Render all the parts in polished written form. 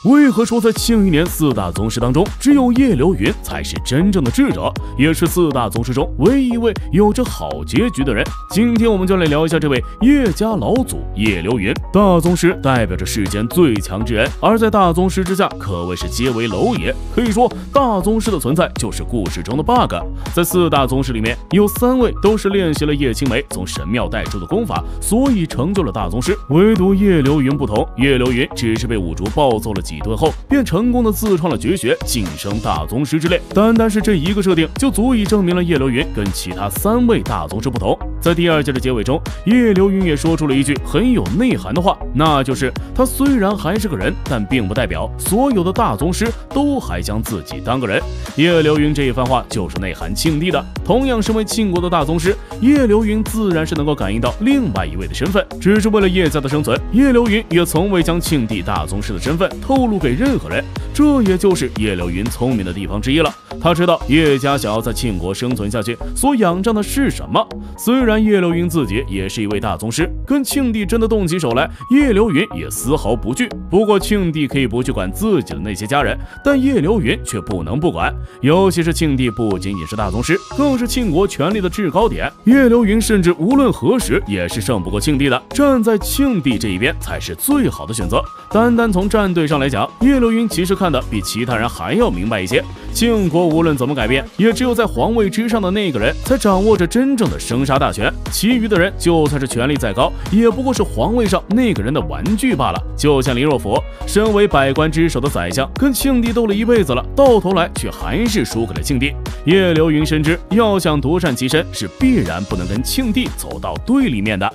为何说在庆余年4大宗师当中，只有叶流云才是真正的智者，也是4大宗师中唯一一位有着好结局的人？今天我们就来聊一下这位叶家老祖叶流云。大宗师代表着世间最强之人，而在大宗师之下可谓是皆为蝼蚁。可以说大宗师的存在就是故事中的 bug。 在4大宗师里面，有3位都是练习了叶青梅从神庙带出的功法，所以成就了大宗师。唯独叶流云不同，叶流云只是被五竹暴揍了几顿后，便成功的自创了绝学，晋升大宗师之列。单是这一个设定，就足以证明了叶流云跟其他3位大宗师不同。在第2届的结尾中，叶流云也说出了一句很有内涵的话，那就是他虽然还是个人，但并不代表所有的大宗师都还将自己当个人。叶流云这一番话就是内涵庆帝的。同样身为庆国的大宗师，叶流云自然是能够感应到另外一位的身份，只是为了叶家的生存，叶流云也从未将庆帝大宗师的身份透露给任何人。这也就是叶流云聪明的地方之一了。他知道叶家想要在庆国生存下去，所仰仗的是什么。虽然叶流云自己也是一位大宗师，跟庆帝真的动起手来，叶流云也丝毫不惧。不过庆帝可以不去管自己的那些家人，但叶流云却不能不管。尤其是庆帝不仅仅是大宗师，更是庆国权力的制高点，叶流云甚至无论何时也是胜不过庆帝的。站在庆帝这一边才是最好的选择。单从战队上来讲，叶流云其实看的比其他人还要明白一些。庆国无论怎么改变，也只有在皇位之上的那个人才掌握着真正的生杀大权，其余的人就算是权力再高，也不过是皇位上那个人的玩具罢了。就像林若甫，身为百官之首的宰相，跟庆帝斗了一辈子了，到头来却还是输给了庆帝。叶流云深知，要想独善其身，是必然不能跟庆帝走到对立面的。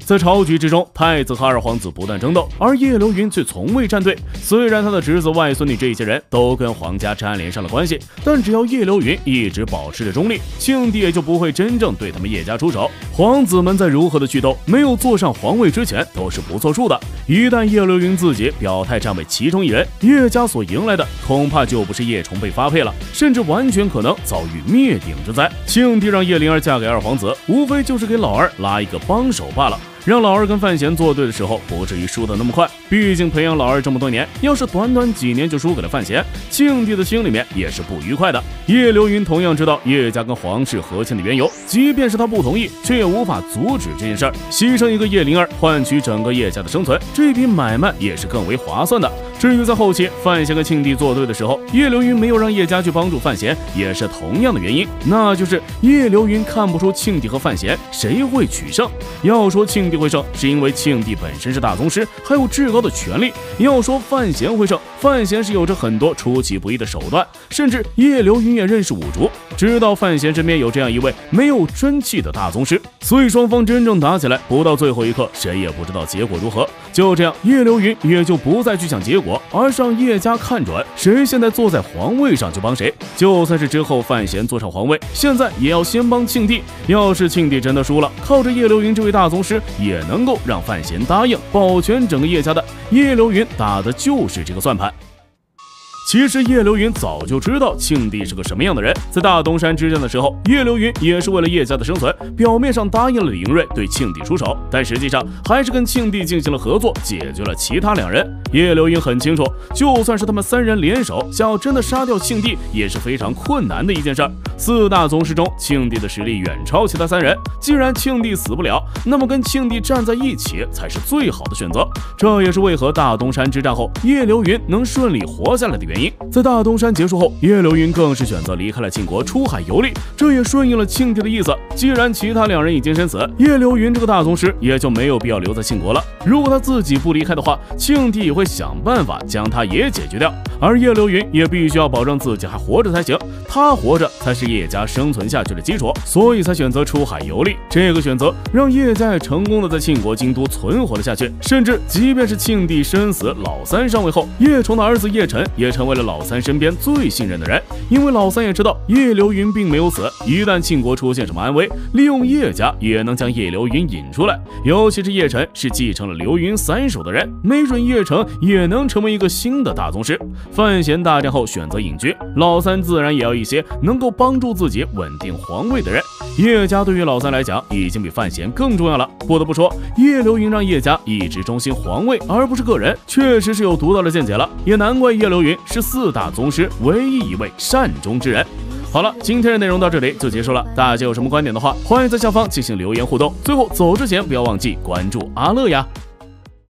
在朝局之中，太子和2皇子不断争斗，而叶流云却从未站队。虽然他的侄子、外孙女这些人都跟皇家沾连上了关系，但只要叶流云一直保持着中立，庆帝也就不会真正对他们叶家出手。皇子们在如何的去斗，没有坐上皇位之前都是不作数的。一旦叶流云自己表态站为其中一人，叶家所迎来的恐怕就不是叶崇被发配了，甚至完全可能遭遇灭顶之灾。庆帝让叶灵儿嫁给2皇子，无非就是给老二拉一个帮手罢了，让老二跟范闲作对的时候不至于输得那么快。毕竟培养老二这么多年，要是短几年就输给了范闲，庆帝的心里面也是不愉快的。叶流云同样知道叶家跟皇室和亲的缘由，即便是他不同意，却也无法阻止这件事儿。牺牲一个叶灵儿，换取整个叶家的生存，这笔买卖也是更为划算的。至于在后期范闲跟庆帝作对的时候，叶流云没有让叶家去帮助范闲，也是同样的原因，那就是叶流云看不出庆帝和范闲谁会取胜。要说庆帝会胜，是因为庆帝本身是大宗师，还有至高的权力。要说范闲会胜，范闲是有着很多出其不意的手段，甚至叶流云也认识五竹，知道范闲身边有这样一位没有真气的大宗师，所以双方真正打起来，不到最后一刻，谁也不知道结果如何。就这样，叶流云也就不再去想结果，而是让叶家看准谁现在坐在皇位上就帮谁。就算是之后范闲坐上皇位，现在也要先帮庆帝。要是庆帝真的输了，靠着叶流云这位大宗师也能够让范闲答应保全整个叶家的。叶流云打的就是这个算盘。其实叶流云早就知道庆帝是个什么样的人，在大东山之战的时候，叶流云也是为了叶家的生存，表面上答应了李迎瑞对庆帝出手，但实际上还是跟庆帝进行了合作，解决了其他2人。叶流云很清楚，就算是他们3人联手，想要真的杀掉庆帝也是非常困难的一件事儿。4大宗师中，庆帝的实力远超其他3人，既然庆帝死不了，那么跟庆帝站在一起才是最好的选择。这也是为何大东山之战后叶流云能顺利活下来的原因。在大东山结束后，叶流云更是选择离开了庆国，出海游历，这也顺应了庆帝的意思。既然其他2人已经身死，叶流云这个大宗师也就没有必要留在庆国了。如果他自己不离开的话，庆帝也会想办法将他也解决掉，而叶流云也必须要保证自己还活着才行，他活着才是叶家生存下去的基础，所以才选择出海游历。这个选择让叶家也成功的在庆国京都存活了下去，甚至即便是庆帝身死，老三上位后，叶崇的儿子叶晨也成为了老三身边最信任的人，因为老三也知道叶流云并没有死，一旦庆国出现什么安危，利用叶家也能将叶流云引出来。尤其是叶晨是继承了流云3手的人，没准叶晨也能成为一个新的大宗师。范闲大战后选择隐居，老三自然也要一些能够帮助自己稳定皇位的人。叶家对于老三来讲已经比范闲更重要了。不得不说，叶流云让叶家一直忠心皇位而不是个人，确实是有独到的见解了，也难怪叶流云是4大宗师唯一一位善终之人。好了，今天的内容到这里就结束了，大家有什么观点的话，欢迎在下方进行留言互动。最后走之前不要忘记关注阿乐呀。